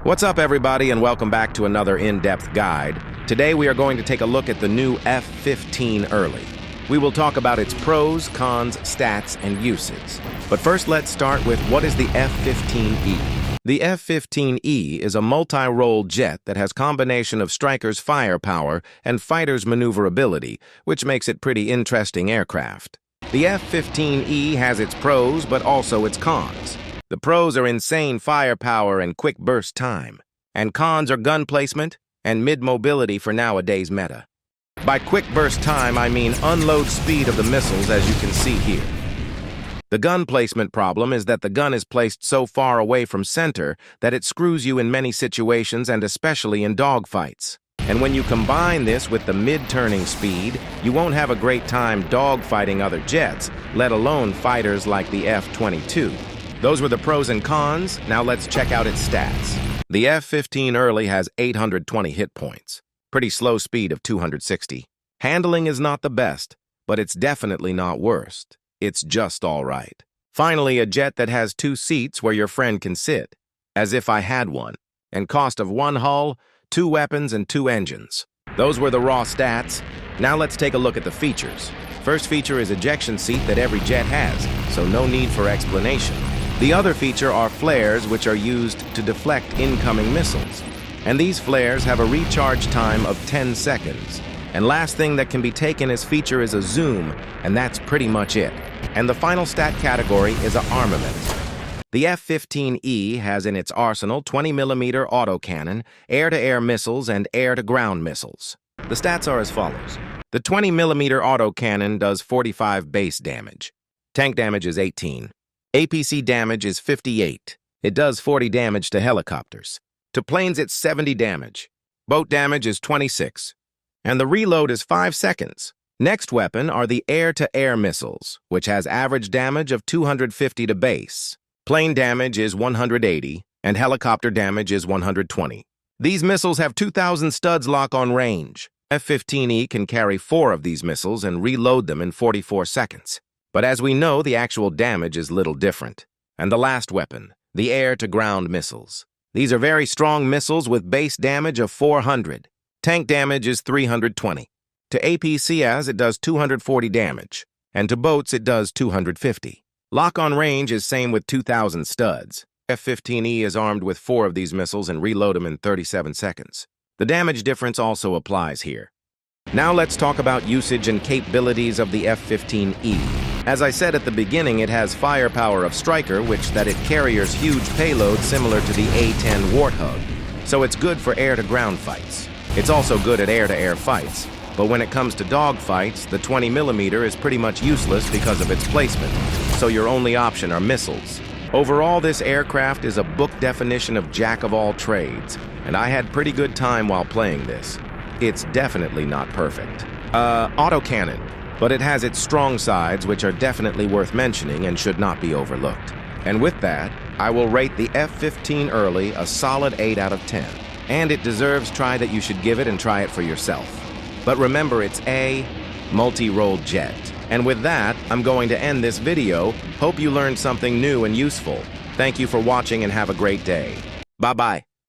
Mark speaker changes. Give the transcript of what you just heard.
Speaker 1: What's up, everybody, and welcome back to another in-depth guide. Today we are going to take a look at the new F15 Early. We will talk about its pros, cons, stats, and uses. But first, let's start with what is the F15E. The F15E is a multi-role jet that has combination of strikers' firepower and fighters' maneuverability, which makes it pretty interesting aircraft. The F15E has its pros, but also its cons. The pros are insane firepower and quick burst time, and cons are gun placement and mid-mobility for nowadays meta. By quick burst time, I mean unload speed of the missiles, as you can see here. The gun placement problem is that the gun is placed so far away from center that it screws you in many situations and especially in dogfights. And when you combine this with the mid-turning speed, you won't have a great time dogfighting other jets, let alone fighters like the F-22. Those were the pros and cons. Now let's check out its stats. The F-15 Early has 820 hit points. Pretty slow speed of 260. Handling is not the best, but it's definitely not worst. It's just all right. Finally, a jet that has 2 seats where your friend can sit, as if I had one, and cost of 1 hull, 2 weapons, and 2 engines. Those were the raw stats. Now let's take a look at the features. First feature is ejection seat that every jet has, so no need for explanation. The other feature are flares, which are used to deflect incoming missiles. And these flares have a recharge time of 10 seconds. And last thing that can be taken as feature is a zoom, and that's pretty much it. And the final stat category is an armament. The F-15E has in its arsenal 20mm autocannon, air-to-air missiles, and air-to-ground missiles. The stats are as follows. The 20mm autocannon does 45 base damage. Tank damage is 18. APC damage is 58. It does 40 damage to helicopters. To planes, it's 70 damage. Boat damage is 26. And the reload is 5 seconds. Next weapon are the air-to-air missiles, which has average damage of 250 to base. Plane damage is 180, and helicopter damage is 120. These missiles have 2,000 studs lock-on range. F-15E can carry 4 of these missiles and reload them in 44 seconds. But as we know, the actual damage is little different. And the last weapon, the air-to-ground missiles. These are very strong missiles with base damage of 400. Tank damage is 320. To APCs, it does 240 damage. And to boats, it does 250. Lock-on range is same with 2,000 studs. F-15E is armed with 4 of these missiles and reload them in 37 seconds. The damage difference also applies here. Now let's talk about usage and capabilities of the F-15E. As I said at the beginning, it has firepower of Striker, which that it carries huge payloads similar to the A-10 Warthog, so it's good for air-to-ground fights. It's also good at air-to-air fights, but when it comes to dog fights, the 20mm is pretty much useless because of its placement, so your only option are missiles. Overall, this aircraft is a book definition of jack of all trades, and I had pretty good time while playing this. It's definitely not perfect. Autocannon. But it has its strong sides, which are definitely worth mentioning and should not be overlooked. And with that, I will rate the F-15 Early a solid 8 out of 10. And it deserves try that you should give it and try it for yourself. But remember, it's a multi-role jet. And with that, I'm going to end this video. Hope you learned something new and useful. Thank you for watching and have a great day. Bye-bye.